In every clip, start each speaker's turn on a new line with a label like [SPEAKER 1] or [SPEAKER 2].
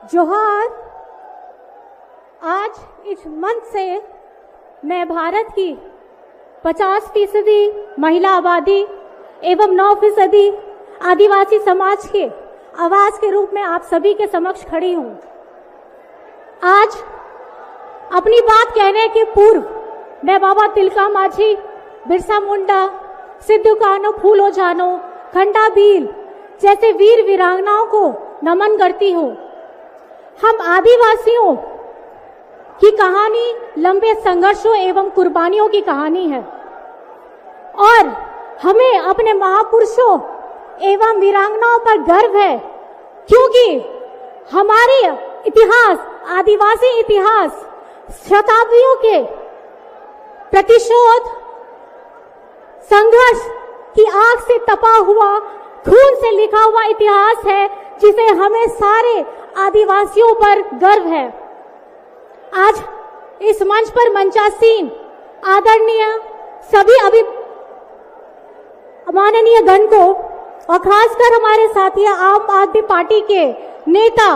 [SPEAKER 1] जोहार। आज इस मंच से मैं भारत की 50% महिला आबादी एवं 9% आदिवासी समाज के आवाज के रूप में आप सभी के समक्ष खड़ी हूं। आज अपनी बात कहने के पूर्व मैं बाबा तिलका माझी, बिरसा मुंडा, सिद्धू कान्हू फूलो जानो, खंडा भील जैसे वीर वीरांगनाओं को नमन करती हूँ। हम आदिवासियों की कहानी लंबे संघर्षों एवं कुर्बानियों की कहानी है और हमें अपने महापुरुषों एवं वीरांगनाओं पर गर्व है, क्योंकि हमारे इतिहास, आदिवासी इतिहास शताब्दियों के प्रतिशोध संघर्ष की आग से तपा हुआ, खून से लिखा हुआ इतिहास है, जिसे हमें सारे आदिवासियों पर गर्व है। आज इस मंच पर मंचासीन आदरणीय सभी माननीय गण को और खासकर हमारे साथी आम आदमी पार्टी के नेता,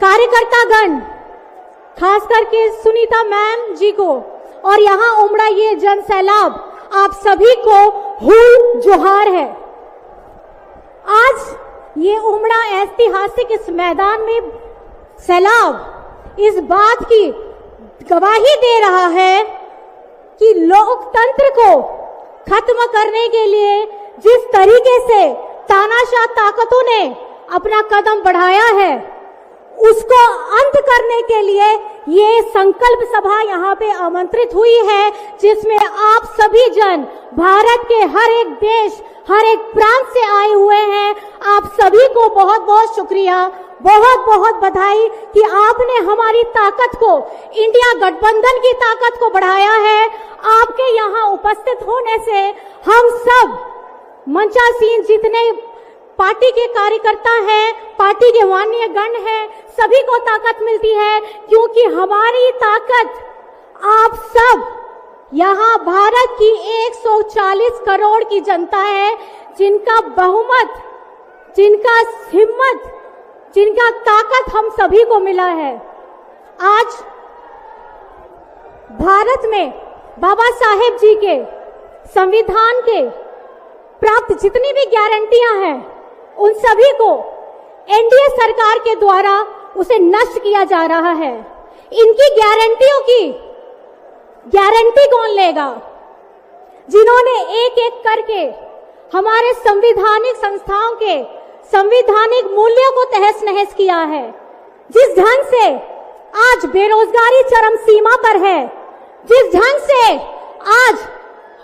[SPEAKER 1] कार्यकर्ता गण, खास करके सुनीता मैम जी को और यहाँ उमड़ा ये जन सैलाब, आप सभी को हुल जोहार है। आज ये उमड़ा ऐतिहासिक इस मैदान में सैलाब इस बात की गवाही दे रहा है कि लोकतंत्र को खत्म करने के लिए जिस तरीके से तानाशाह ताकतों ने अपना कदम बढ़ाया है, उसको अंत करने के लिए ये संकल्प सभा यहाँ पे आमंत्रित हुई है, जिसमें आप सभी जन भारत के हर एक देश, हर एक प्रांत से आए हुए हैं। आप सभी को बहुत बहुत शुक्रिया, बहुत बहुत बधाई कि आपने हमारी ताकत को, इंडिया गठबंधन की ताकत को बढ़ाया है। आपके यहाँ उपस्थित होने से हम सब मंचासीन जितने पार्टी के कार्यकर्ता हैं, पार्टी के माननीय गण हैं, सभी को ताकत मिलती है, क्योंकि हमारी ताकत आप सब यहाँ भारत की 140 करोड़ की जनता है, जिनका बहुमत, जिनका हिम्मत, जिनका ताकत हम सभी को मिला है। आज भारत में बाबा साहेब जी के संविधान के प्राप्त जितनी भी गारंटियां हैं, उन सभी को एनडीए सरकार के द्वारा उसे नष्ट किया जा रहा है। इनकी गारंटियों की गारंटी कौन लेगा? जिन्होंने एक एक करके हमारे संवैधानिक संस्थाओं के संवैधानिक मूल्यों को तहस नहस किया है। जिस ढंग से आज बेरोजगारी चरम सीमा पर है, जिस ढंग से आज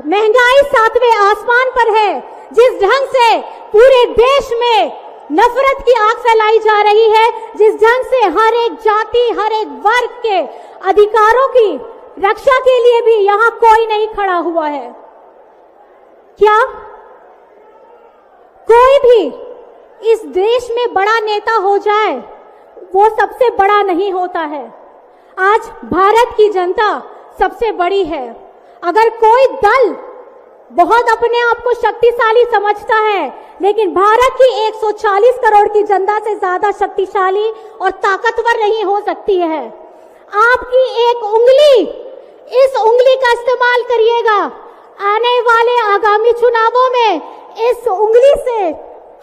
[SPEAKER 1] महंगाई 7वें आसमान पर है, जिस ढंग से पूरे देश में नफरत की आग फैलाई जा रही है, जिस ढंग से हर एक जाति, हर एक वर्ग के अधिकारों की रक्षा के लिए भी यहाँ कोई नहीं खड़ा हुआ है। क्या कोई भी इस देश में बड़ा नेता हो जाए, वो सबसे बड़ा नहीं होता है। आज भारत की जनता सबसे बड़ी है। अगर कोई दल बहुत अपने आप को शक्तिशाली समझता है, लेकिन भारत की 140 करोड़ की जनता से ज्यादा शक्तिशाली और ताकतवर नहीं हो सकती है। आपकी एक उंगली, इस उंगली का इस्तेमाल करिएगा। आने वाले आगामी चुनावों में इस उंगली से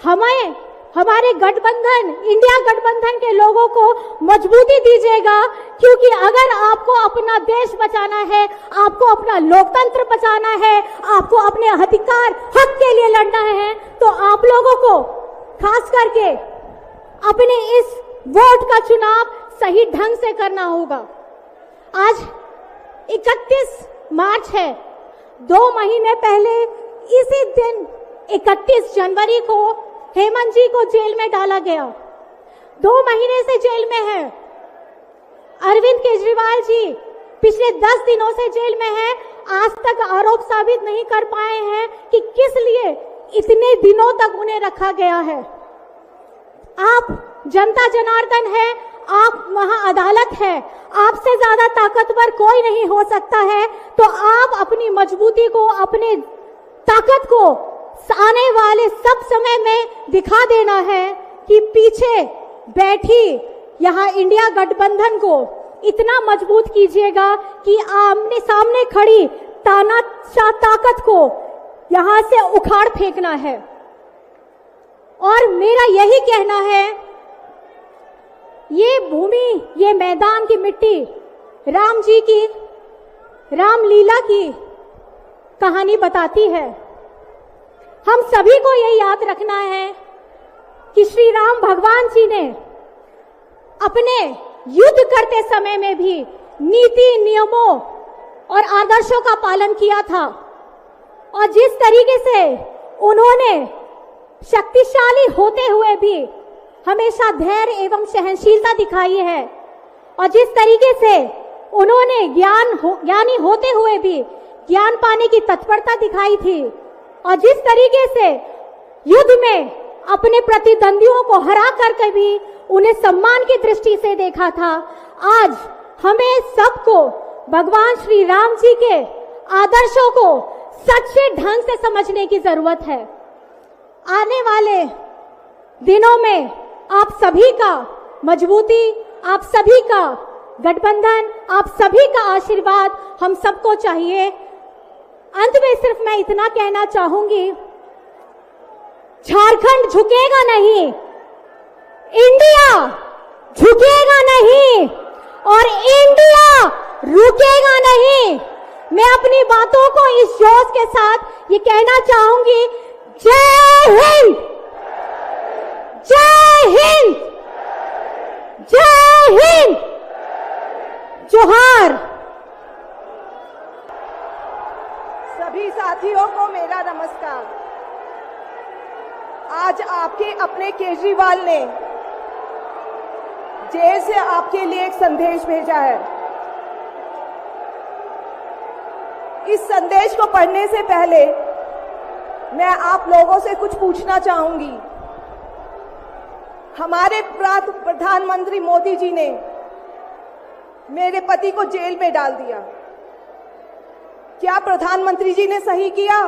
[SPEAKER 1] हमें, हमारे गठबंधन, इंडिया गठबंधन के लोगों को मजबूती दीजिएगा, क्योंकि अगर आपको अपना देश बचाना है, आपको अपना लोकतंत्र बचाना है, आपको अपने अधिकार, हक के लिए लड़ना है, तो आप लोगों को खास करके अपने इस वोट का चुनाव सही ढंग से करना होगा। आज 31 मार्च है। 2 महीने पहले इसी दिन 31 जनवरी को हेमंत जी को जेल में डाला गया। 2 महीने से जेल में है। अरविंद केजरीवाल जी पिछले 10 दिनों से जेल में है। आज तक आरोप साबित नहीं कर पाए हैं कि किस लिए इतने दिनों तक उन्हें रखा गया है। आप जनता जनार्दन है, आप वहां अदालत है, आपसे ज्यादा ताकतवर कोई नहीं हो सकता है। तो आप अपनी मजबूती को, अपने ताकत को आने वाले सब समय में दिखा देना है कि पीछे बैठी यहाँ इंडिया गठबंधन को इतना मजबूत कीजिएगा कि आमने सामने खड़ी तानाशाह ताकत को यहाँ से उखाड़ फेंकना है। और मेरा यही कहना है, ये भूमि, ये मैदान की मिट्टी राम जी की रामलीला की कहानी बताती है। हम सभी को ये याद रखना है कि श्री राम भगवान जी ने अपने युद्ध करते समय में भी नीति, नियमों और आदर्शों का पालन किया था, और जिस तरीके से उन्होंने शक्तिशाली होते हुए भी हमेशा धैर्य एवं सहनशीलता दिखाई है, और जिस तरीके से उन्होंने ज्ञानी होते हुए भी ज्ञान पाने की तत्परता दिखाई थी, और जिस तरीके से युद्ध में अपने प्रतिद्वंदियों को हरा करके भी उन्हें सम्मान की दृष्टि से देखा था, आज हमें सबको भगवान श्री राम जी के आदर्शों को सच्चे ढंग से समझने की जरूरत है। आने वाले दिनों में आप सभी का मजबूती, आप सभी का गठबंधन, आप सभी का आशीर्वाद हम सबको चाहिए। अंत में सिर्फ मैं इतना कहना चाहूंगी, झारखंड झुकेगा नहीं, इंडिया झुकेगा नहीं और इंडिया रुकेगा नहीं। मैं अपनी बातों को इस जोश के साथ ये कहना चाहूंगी, जय हिंद, जय हिंद, जय हिंद, जोहार।
[SPEAKER 2] सभी साथियों को मेरा नमस्कार। आज आपके अपने केजरीवाल ने जेल से आपके लिए एक संदेश भेजा है। इस संदेश को पढ़ने से पहले मैं आप लोगों से कुछ पूछना चाहूंगी। हमारे प्रधानमंत्री मोदी जी ने मेरे पति को जेल में डाल दिया। क्या प्रधानमंत्री जी ने सही किया?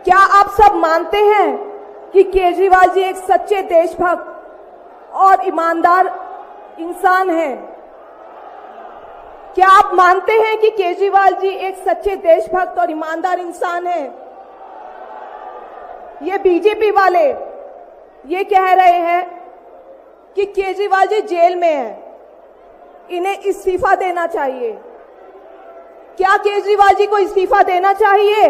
[SPEAKER 2] क्या आप सब मानते हैं कि केजरीवाल जी एक सच्चे देशभक्त और ईमानदार इंसान हैं? क्या आप मानते हैं कि केजरीवाल जी एक सच्चे देशभक्त और ईमानदार इंसान हैं? ये बीजेपी वाले ये कह रहे हैं कि केजरीवाल जी जेल में हैं, इन्हें इस्तीफा देना चाहिए। क्या केजरीवाल जी को इस्तीफा देना चाहिए?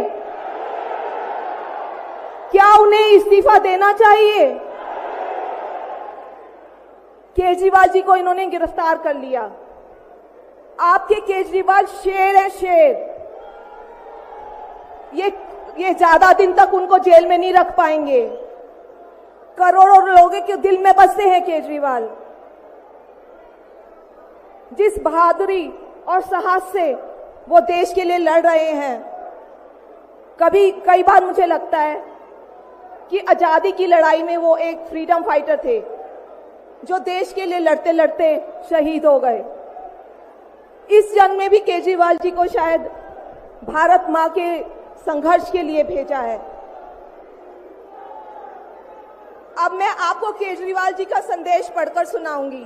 [SPEAKER 2] क्या उन्हें इस्तीफा देना चाहिए? केजरीवाल जी को इन्होंने गिरफ्तार कर लिया। आपके केजरीवाल शेर है, शेर। ये ज्यादा दिन तक उनको जेल में नहीं रख पाएंगे। करोड़ों लोगों के दिल में बसते हैं केजरीवाल। जिस बहादुरी और साहस से वो देश के लिए लड़ रहे हैं, कई बार मुझे लगता है कि आजादी की लड़ाई में वो एक फ्रीडम फाइटर थे जो देश के लिए लड़ते लड़ते शहीद हो गए। इस जंग में भी केजरीवाल जी को शायद भारत मां के संघर्ष के लिए भेजा है। अब मैं आपको केजरीवाल जी का संदेश पढ़कर सुनाऊंगी।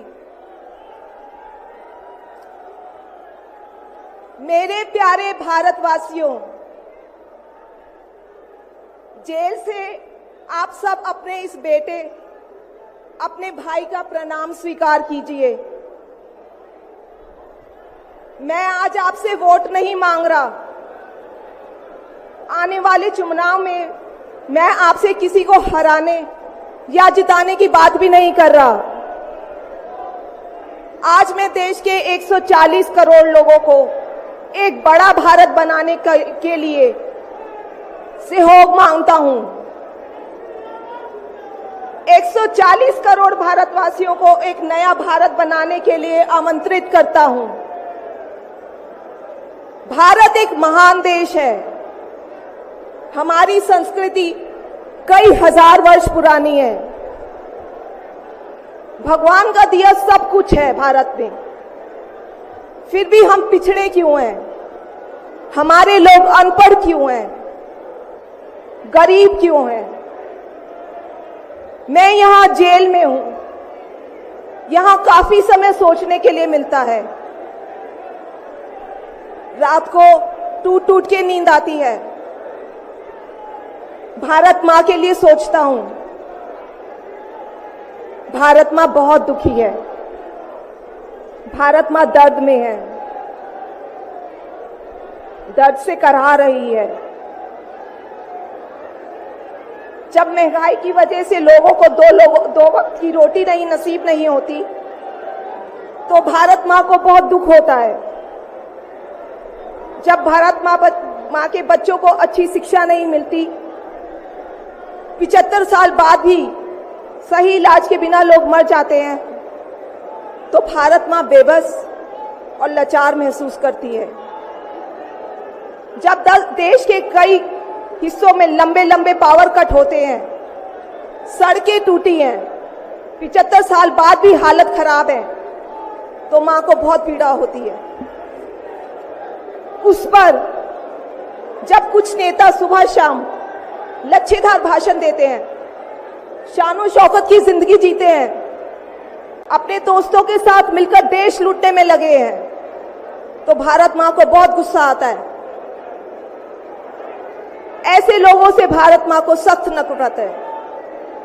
[SPEAKER 2] मेरे प्यारे भारतवासियों, जेल से आप सब अपने इस बेटे, अपने भाई का प्रणाम स्वीकार कीजिए। मैं आज आपसे वोट नहीं मांग रहा। आने वाले चुनाव में मैं आपसे किसी को हराने या जिताने की बात भी नहीं कर रहा। आज मैं देश के 140 करोड़ लोगों को एक बड़ा भारत बनाने के लिए सहयोग मांगता हूं। 140 करोड़ भारतवासियों को एक नया भारत बनाने के लिए आमंत्रित करता हूं। भारत एक महान देश है। हमारी संस्कृति कई हजार वर्ष पुरानी है। भगवान का दिया सब कुछ है भारत में, फिर भी हम पिछड़े क्यों हैं? हमारे लोग अनपढ़ क्यों हैं? गरीब क्यों हैं? मैं यहाँ जेल में हूं, यहाँ काफी समय सोचने के लिए मिलता है। रात को टूट टूट के नींद आती है। भारत मां के लिए सोचता हूं। भारत मां बहुत दुखी है। भारत मां दर्द में है, दर्द से कराह रही है। जब महंगाई की वजह से लोगों को दो वक्त की रोटी नहीं नसीब नहीं होती, तो भारत मां को बहुत दुख होता है। जब भारत मां के बच्चों को अच्छी शिक्षा नहीं मिलती, 75 साल बाद भी सही इलाज के बिना लोग मर जाते हैं, तो भारत मां बेबस और लाचार महसूस करती है। जब देश के कई हिस्सों में लंबे लंबे पावर कट होते हैं, सड़कें टूटी हैं, 75 साल बाद भी हालत खराब है, तो मां को बहुत पीड़ा होती है। उस पर जब कुछ नेता सुबह शाम लच्छेदार भाषण देते हैं, शानो शौकत की जिंदगी जीते हैं, अपने दोस्तों के साथ मिलकर देश लूटने में लगे हैं, तो भारत मां को बहुत गुस्सा आता है। ऐसे लोगों से भारत मां को सख्त नफरत है।